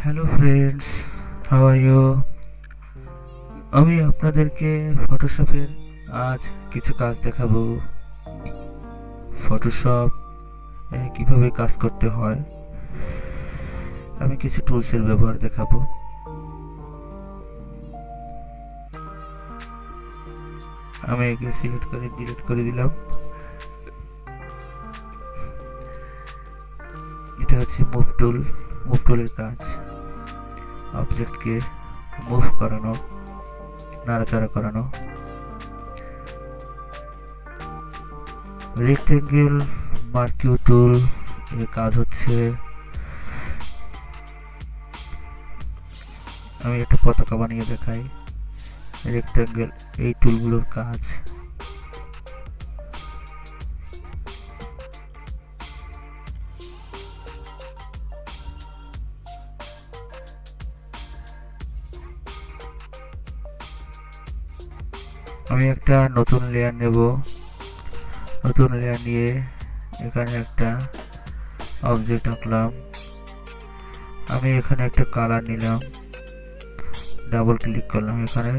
Hello friends, how are you? আমি আপনাদেরকে ফটোশপের আজ কিছু কাজ দেখাবো। ফটোশপ কিভাবে কাজ করতে হয়, আমি কিছু টুলসের ব্যবহার দেখাবো। আমি একে সিলেক্ট করে ডিলিট করে দিলাম। এটা হচ্ছে মুভ টুল। মুভ টুলের কাজ অবজেক্টকে মুভ করানো, নাড়াচাড়া করানো। রেক্টেঙ্গেল মার্কিউ টুল এর কাজ হচ্ছে, আমি একটা পতাকা বানিয়ে দেখাই। রেক্টেঙ্গেল এই টুলগুলোর কাজ। আমি একটা নতুন লেয়ার নেব। নতুন লেয়ার নিয়ে এখানে একটা অবজেক্ট আঁকলাম। আমি এখানে একটা কালার নিলাম, ডাবল ক্লিক করলাম। এখানে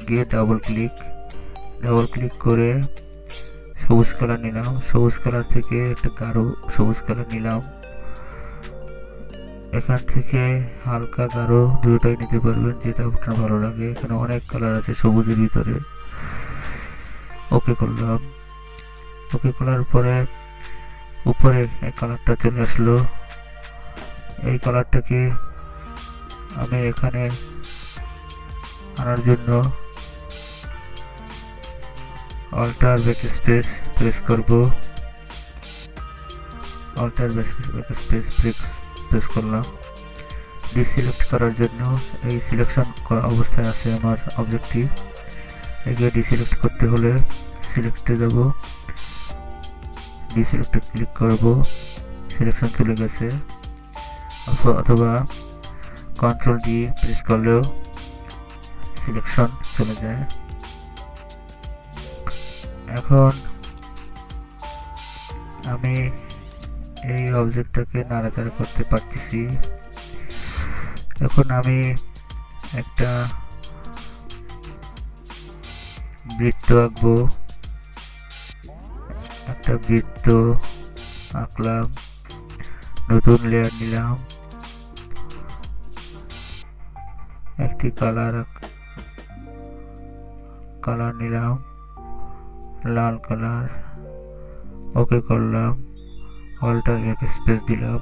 গিয়ে ডাবল ক্লিক করে সবুজ কালার নিলাম। সবুজ কালার থেকে একটা গাঢ় সবুজ কালার নিলাম। এখান থেকে হালকা গাঢ় দুটোই নিতে পারবেন, যেটা আপনার ভালো লাগে। এখানে অনেক কালার আছে সবুজের ভিতরে। ওকে করলাম। ওকে করার পরে উপরে এই কালারটা চলে আসলো। এই কালারটাকে আমি এখানে আনার জন্য অল্টার ব্যাকস্পেস প্রেস করব। অল্টার ব্যাকস্পেস প্রেস করলাম। ডিসিলেক্ট করার জন্য এই সিলেকশন করা অবস্থায় আছে আমার অবজেক্টটি। একে ডিসিলেক্ট করতে হলে সিলেক্টে যাব, ডিসিলেক্টে ক্লিক করব। সিলেকশন চলে গেছে। অথবা কন্ট্রোল ডি প্রেস করলেও সিলেকশন চলে যায়। এখন আমি এই অবজেক্টটাকে নাড়াচাড়া করতে পারতেছি। এখন আমি একটা বৃত্ত আঁকবো। একটা বৃত্ত আঁকলাম। নতুন লেয়ার নিলাম। একটি কালার নিলাম, লাল কালার। ওকে করলাম। অল্টার ব্যাকস্পেস দিলাম।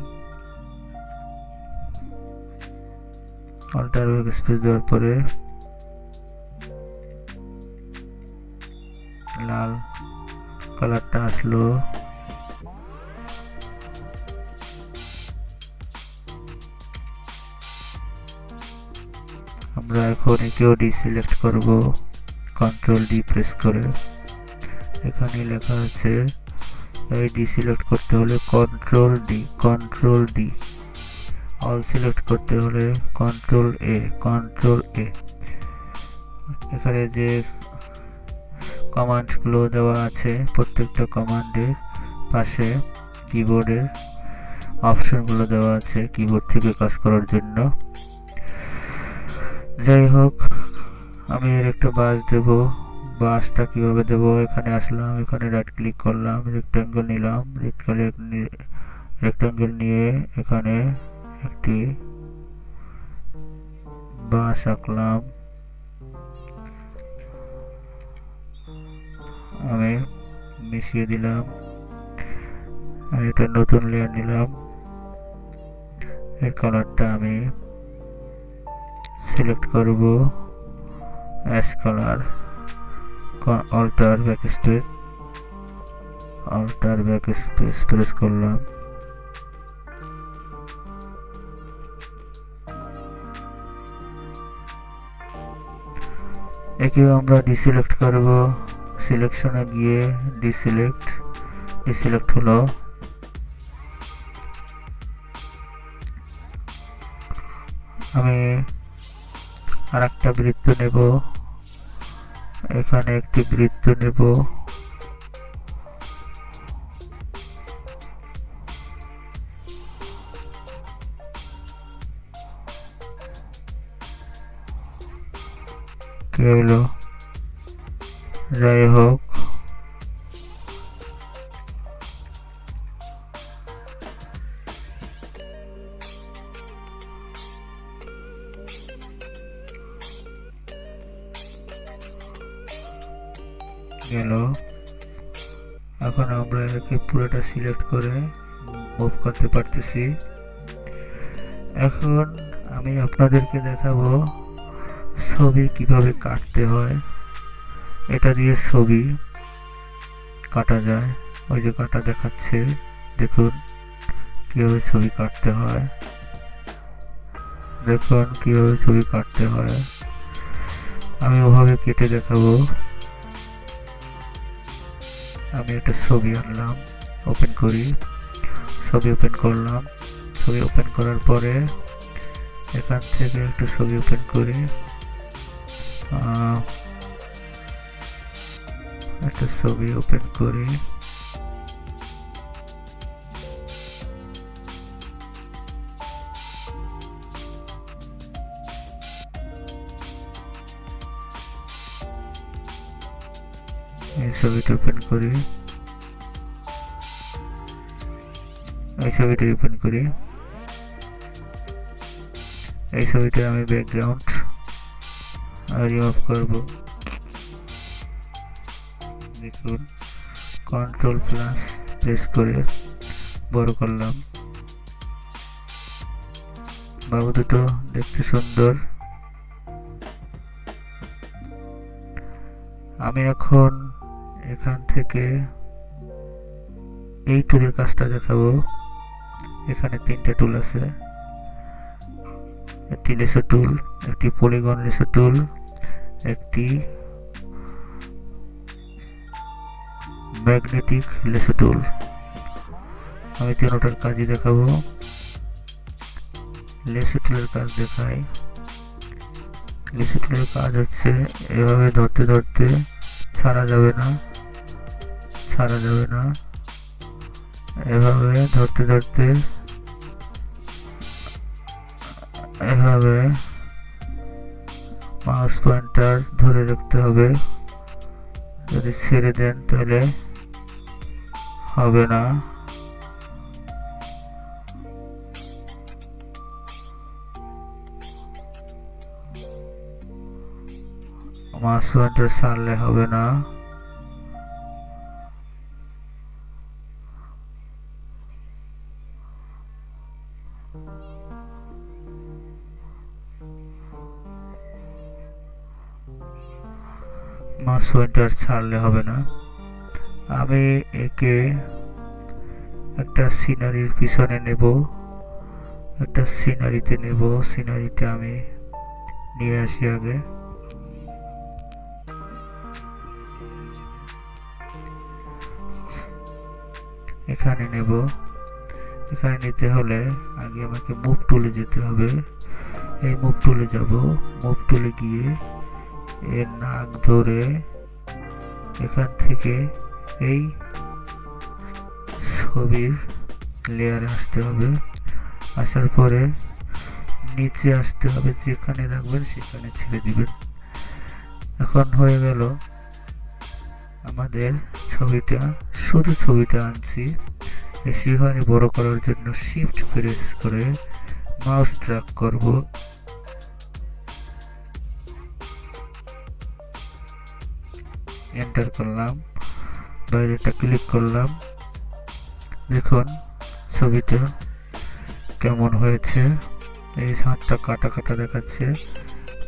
অল্টার ব্যাকস্পেস দেওয়ার পরে লাল কালারটা আসলো। আমরা এখন একেও ডিসিলেক্ট করব, কন্ট্রোল ডি প্রেস করে। এখানে লেখা আছে এই ডিসিলেক্ট করতে হলে কন্ট্রোল ডি। অল সিলেক্ট করতে হলে কন্ট্রোল এ। এখানে যে কমান্ডগুলো দেওয়া আছে, প্রত্যেকটা কমান্ডের পাশে কিবোর্ডের অপশনগুলো দেওয়া আছে কিবোর্ড থেকে কাজ করার জন্য। যাই হোক, আমি এর একটা বাস দেব। বাসটা কিভাবে দেব? এখানে আসলাম, এখানে রাইট ক্লিক করলাম, রেক্টেঙ্গেল নিলাম। রেক্টেঙ্গেল নিয়ে এখানে একটি বাস আঁকলাম। আমি মিশিয়ে দিলাম। আমি একটা নতুন লেয়ার নিলাম। এর কালারটা আমি সিলেক্ট করব, ash colour. Alt backspace press করলাম। একেও আমরা ডিসিলেক্ট করব। সিলেকশনে গিয়ে ডিসিলেক্ট হলো। আমি আর একটা বৃত্ত নেব। এখানে একটি বৃত্ত নেব। কি হলো? যাই হোক, গেল। এখন আমরা একে পুরোটা সিলেক্ট করে মুভ করতে পারতেছি। এখন আমি আপনাদেরকে দেখাবো ছবি কিভাবে কাটতে হয়। এটা দিয়ে ছবি কাটা যায়। ওই যে কাটা দেখাচ্ছে, দেখুন কিভাবে ছবি কাটতে হয়। দেখুন কিভাবে ছবি কাটতে হয়। আমি ওভাবে কেটে দেখাবো। আমি একটা ছবি আনলাম, ওপেন করি, ছবি ওপেন করলাম। ছবি ওপেন করার পরে এখান থেকে একটা ছবি ওপেন করি, একটা ছবি ওপেন করি। এই ছবিটা ওপেন করি, এই ছবিটা ওপেন করি। এই ছবিটা আমি ব্যাকগ্রাউন্ড রিমুভ করব। দেখুন, কন্ট্রোল প্লাস প্রেস করে বড় করলাম। বাবু দুটো দেখতে সুন্দর। আমি এখন এখান থেকে এই টুলের কাজটা দেখাবো। এখানে তিনটা টুল আছে, একটি লেসো টুল, একটি পলিগন লেসো টুল, একটি ম্যাগনেটিক লেসো টুল। আমি তিনটার কাজই দেখাবো। লেসো টুলের কাজ দেখাই। লেসো টুলের কাজ হচ্ছে এভাবে ধরতে ধরতে, ছাড়া যাবে না, ছাড়া যাবে না, এভাবে ধরতে ধরতে, এভাবে মাউস পয়েন্টার ধরে রাখতে হবে। যদি ছেড়ে দেন তাহলে হবে না। মাউস পয়েন্টার ছাড়লে হবে না। মাউস পয়েন্টার ছাড়লে হবে না। আমি একে একটা সিনারির পিছনে নেব, একটা সিনারিতে নেব। সিনারিটা আমি নিয়ে আসি আগে। এখানে নেব। এখানে নিতে হলে আগে আমাকে মুভ টুলে যেতে হবে। এই মুভ টুলে যাব। মুভ টুলে গিয়ে এর নাক ধরে এখান থেকে এই ছবির লেয়ারে আসতে হবে। আসার পরে নিচে আসতে হবে, যেখানে রাখবেন সেখানে ছেড়ে দিবেন। এখন হয়ে গেল আমাদের ছবিটা। শুধু ছবিটা আনছি। সেখানে বড় করার জন্য শিফট প্রেস করে মাউস ড্র্যাগ করব। এন্টার করলাম, বাইরেটা ক্লিক করলাম। দেখুন ছবিটা কেমন হয়েছে। এই হাতটা কাটা কাটা দেখাচ্ছে,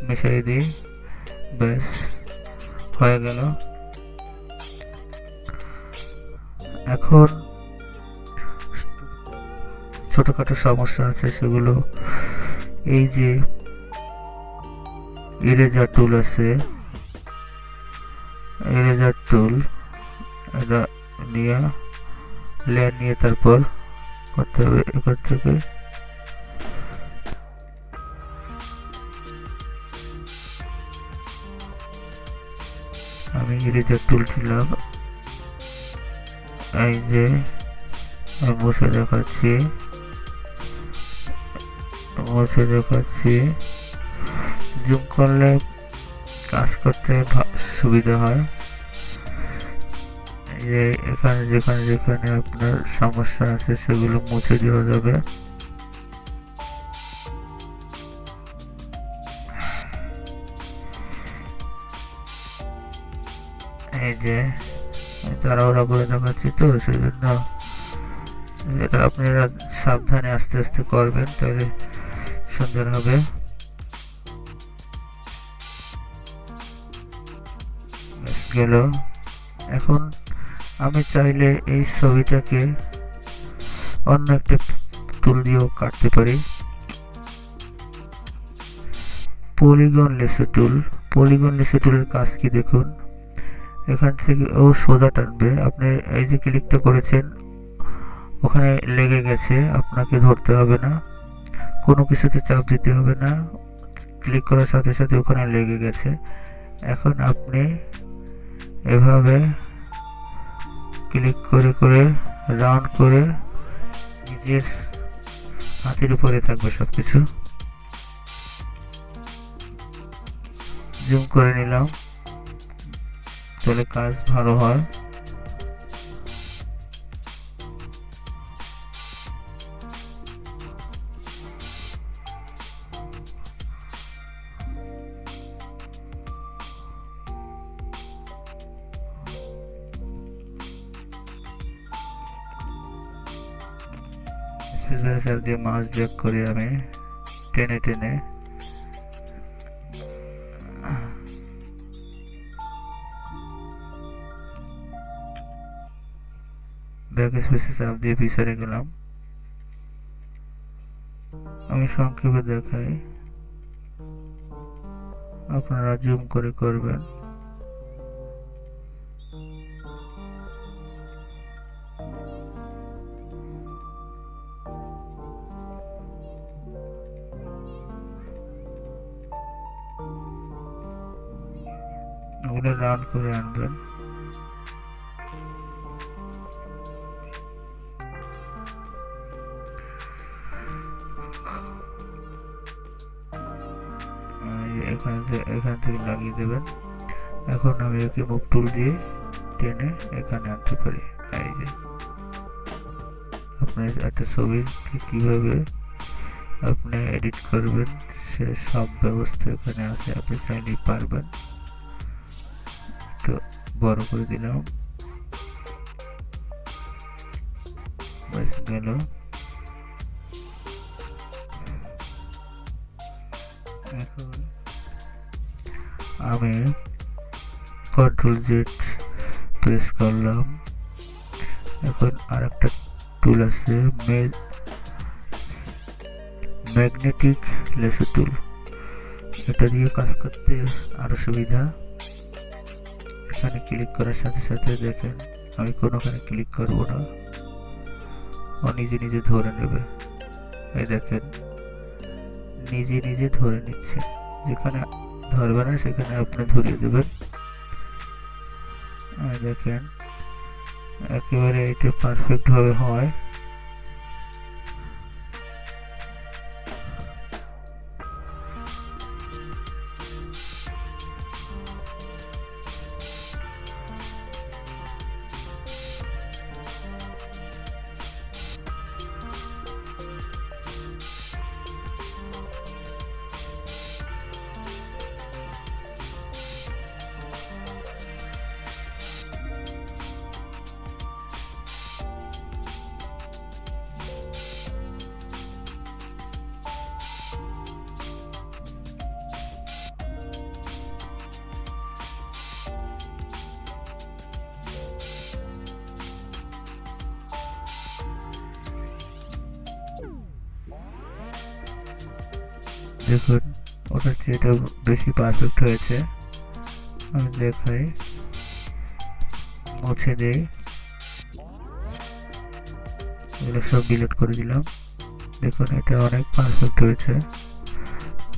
মিশাই দিই, ব্যাস হয়ে গেল। এখন ছোটখাটো সমস্যা আছে, সেগুলো এই যে ইরেজার টুল আছে, ইরেজার টুল এটা নিয়ে লেয়ার নিয়ে তারপর করতে হবে। এখান থেকে আমি ইরেজার টুল ছিলাম, এই যে আমি মুছে দেখাচ্ছি, মুছে দেখাচ্ছি। জুম করলে কাজ করতে সুবিধা হয়। এই যে এখানে যেখানে যেখানে আপনার সমস্যা আছে সেগুলো মুছে দেওয়া যাবে। এই যে তাড়াহুড়া করে দেখাচ্ছি তো, সেই জন্য এটা আপনারা সাবধানে আস্তে আস্তে করবেন, তাহলে সুন্দর হবে। গেল। এখন আমি চাইলে এই ছবিটাকে অন্য একটা টুল দিয়েও কাটতে পারি। পলিগন লেসো টুল। পলিগন লেসো টুলের কাজ কি দেখুন, এখান থেকে ও সোজা টানবে। আপনি এই যে ক্লিকটা করেছেন ওখানে লেগে গেছে, আপনাকে ধরতে হবে না, কোনো কিছুতে চাপ দিতে হবে না, ক্লিক করার সাথে সাথে ওখানে লেগে গেছে। এখন আপনি এভাবে ক্লিক করে করে রাউন্ড করে নিজের হাতের উপরে থাকবে সবকিছু। জুম করে নিলাম, তাহলে কাজ ভালো হয়। স্পেস বার চাপ দিয়ে মাউস ড্র্যাগ করে আমি টেনে টেনে ব্যাক স্পেসে চাপ দিয়ে পিছনে গেলাম। আমি সংক্ষেপে দেখাই, আপনারা জুম করে করবেন। ওগুলো রাউন্ড করে আনবেন। এখান থেকে লাগিয়ে দেবেন। এখন আমি ওকে মুভ টুল দিয়ে টেনে এখানে আনতে পারি। এই যে আপনার একটা ছবি কিভাবে আপনি এডিট করবেন সে সব ব্যবস্থা এখানে আছে, আপনি চাইলেই পারবেন। তো বড় করে দিলাম, ব্যাস গেল। এখন আমি কন্ট্রোল জেড প্রেস করলাম। এখন আরেকটা টুল আছে ম্যাগনেটিক লেসো টুল, এটা দিয়ে কাজ করতে আরো সুবিধা। এখানে ক্লিক করার সাথে সাথে দেখেন আমি কোনোখানে ক্লিক করব না, ও নিজে নিজে ধরে নেবে। এই দেখেন নিজে নিজে ধরে নিচ্ছে, যেখানে ধরবে না সেখানে আপনি ধরিয়ে দেবেন। দেখেন একেবারে এটা পারফেক্ট ভাবে হয়। দেখুন ওটার চেয়ে এটা বেশি পারফেক্ট হয়েছে। আমি দেখাই, মুছে দেই, এগুলো সব ডিলিট করে দিলাম। দেখুন এটা অনেক পারফেক্ট হয়েছে।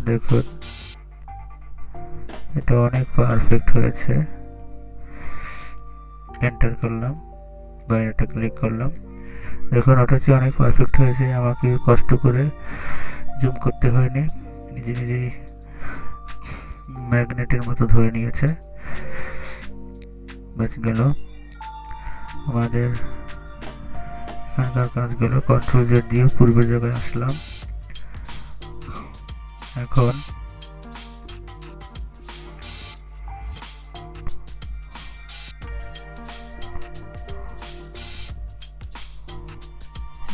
দেখুন এটা অনেক পারফেক্ট হয়েছে। এন্টার করলাম, বাইরেটা ক্লিক করলাম। দেখুন ওটার চেয়ে অনেক পারফেক্ট হয়েছে, আমাকে কষ্ট করে জুম করতে হয়নি, নিজে নিজেই ম্যাগনেটের মতো ধরে নিয়েছে। বেশ গেল আমাদের এখানকার কাজ গেল। কন্ট্রোল জেড দিয়ে পূর্বের জায়গায় আসলাম। এখন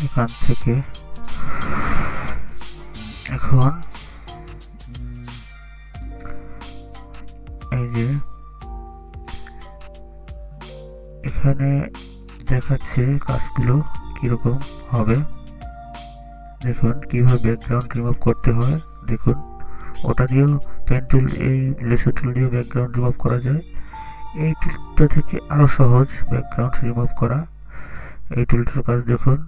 এখান থেকে এখন এই যে এখানে দেখাচ্ছে কাজগুলো কিরকম হবে। দেখুন কিভাবে ব্যাকগ্রাউন্ড রিমুভ করতে হয়। দেখুন ওটা দিয়েও পেন টুল, এই লেসো টুল দিয়ে ব্যাকগ্রাউন্ড রিমুভ করা যায়। এই টুলটা থেকে আরো সহজ ব্যাকগ্রাউন্ড রিমুভ করা। এই টুলটার কাজ দেখুন।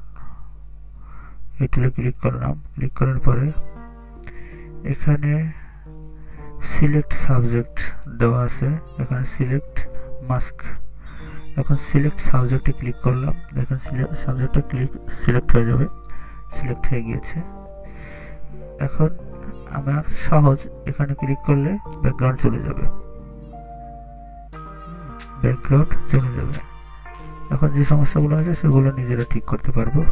এই টুলে ক্লিক করলাম। ক্লিক করার পরে এখানে সিলেক্ট সাবজেক্ট দেওয়া আছে। এখানে সিলেক্ট মাস্ক। এখন সিলেক্ট সাবজেক্টে ক্লিক করলাম। দেখুন সাবজেক্টটা সিলেক্ট হয়ে যাবে। সিলেক্ট হয়ে গিয়েছে। এখন আমার সহজ, এখানে ক্লিক করলে ব্যাকগ্রাউন্ড চলে যাবে। ব্যাকগ্রাউন্ড চলে যাবে। এখন যে সমস্যাগুলো আছে সেগুলো নিজেরা ঠিক করতে পারবো।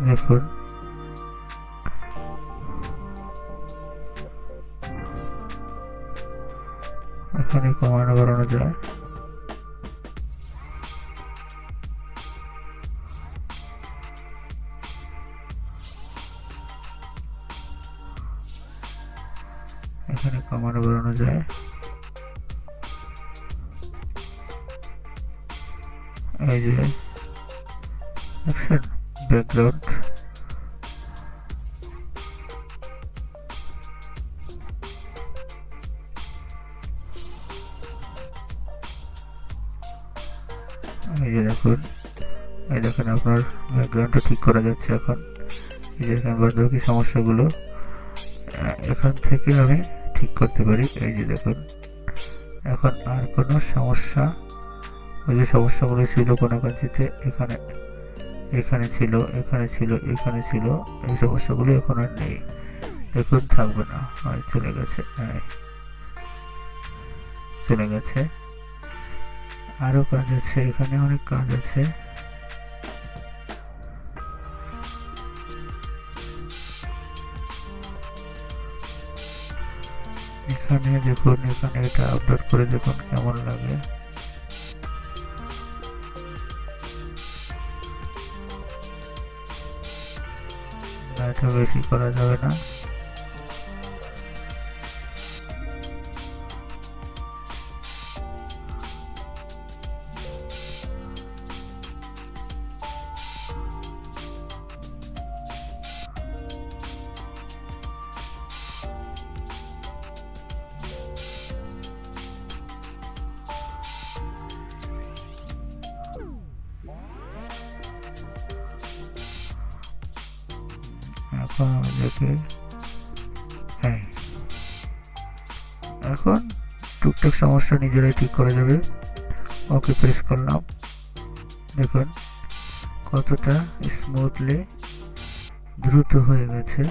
দেখুন এখানে কমানো বাড়ানো যায়। এখানে কমানো বাড়ানো যায়। এই যে দেখছেন ব্যাকগ্রাউন্ড। এই যে দেখুন, এই দেখেন আপনার ব্যাকগ্রাউন্ডটা ঠিক করা যাচ্ছে। এখন এই যে এখানে বাকি সমস্যাগুলো এখান থেকে আমি ঠিক করতে পারি। এই যে দেখুন এখন আর কোনো সমস্যা, ওই যে সমস্যাগুলো ছিল কোনো কাজেতে এখানে এখানে ছিল, এখানে ছিল, এখানে ছিল, এই সমস্যাগুলো এখন আর নেই। দেখুন থাকবে না, চলে গেছে। চলে গেছে। আরো কাজ আছে, এখানে অনেক কাজ আছে। এখানে দেখুন, এখানে এটা আপলোড করে দেখুন কেমন লাগে। এটা বেশি করা যাবে না। এখন আমাদেরকে এখন টুকটাক সমস্যা নিজেরাই ঠিক করা যাবে। ওকে প্রেস করলাম। দেখুন কতটা স্মুথলি দ্রুত হয়ে গেছে।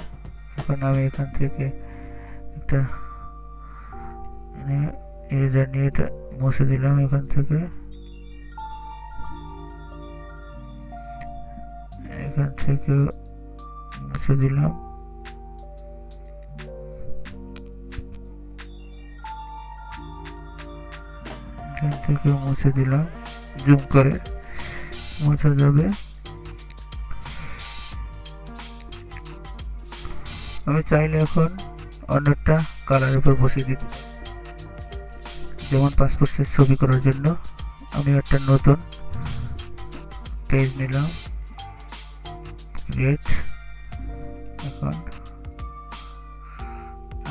এখন আমি এখান থেকে একটা ইরেজার নিয়ে এটা মুছে দিলাম। এখান থেকে মুছে দিলাম। এখান থেকে মুছে দিলাম। জুম করে মোছা যাবে। আমি চাইলে এখন অন্যটা কালারের উপর বসিয়ে দিতে, যেমন পাসপোর্ট সাইজ ছবি করার জন্য আমি একটা নতুন পেজ নিলাম, ক্রিয়েট। এখন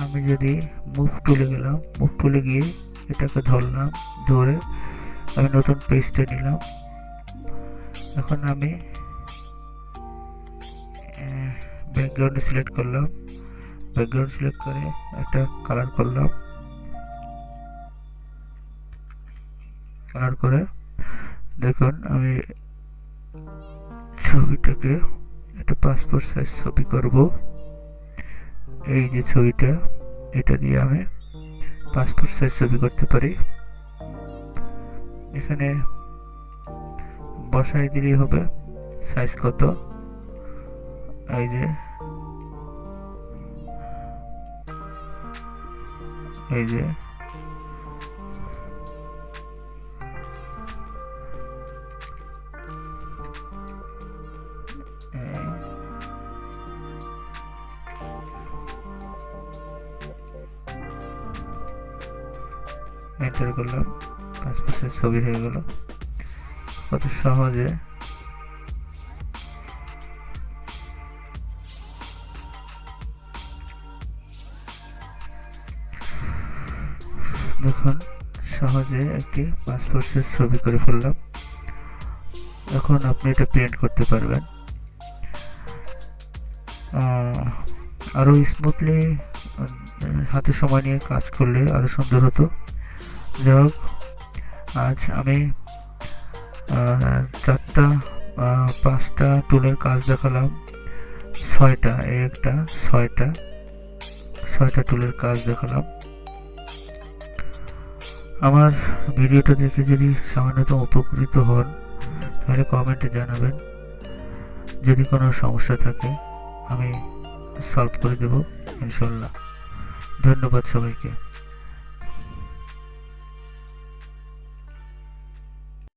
আমি যদি মুভ টুলে গেলাম, মুভ টুলে গিয়ে এটাকে ধরলাম, ধরে আমি নতুন পেজটা নিলাম। এখন আমি ব্যাকগ্রাউন্ড সিলেক্ট করলাম। ব্যাকগ্রাউন্ড সিলেক্ট করে একটা কালার করলাম। কালার করে দেখুন আমি ছবিটাকে একটা পাসপোর্ট সাইজ ছবি করব। এই যে ছবিটা, এটা দিয়ে আমি পাসপোর্ট সাইজ ছবি করতে পারি। এখানে বসাই দিলেই হবে সাইজ কত। এই যে এই যে এন্টার করলাম, পাসপোর্ট সাইজ ছবি হয়ে গেল। কত সহজে দেখুন, সহজে একটি পাসপোর্ট সাইজ ছবি করে ফেললাম। এখন আপনি এটা প্রিন্ট করতে পারবেন। আরো স্মুথলি হাতে সময় নিয়ে কাজ করলে আরো সুন্দর হতো। যাই হোক, আজ আমি 4টা 5টা টুলের কাজ দেখালাম। 6টা এই একটা 6টা টুলের কাজ দেখালাম। আমার ভিডিওটা দেখে যদি সামান্যতম উপকৃত হন তাহলে কমেন্টে জানাবেন। যদি কোনো সমস্যা থাকে আমি সলভ করে দেব ইনশাল্লাহ। ধন্যবাদ সবাইকে।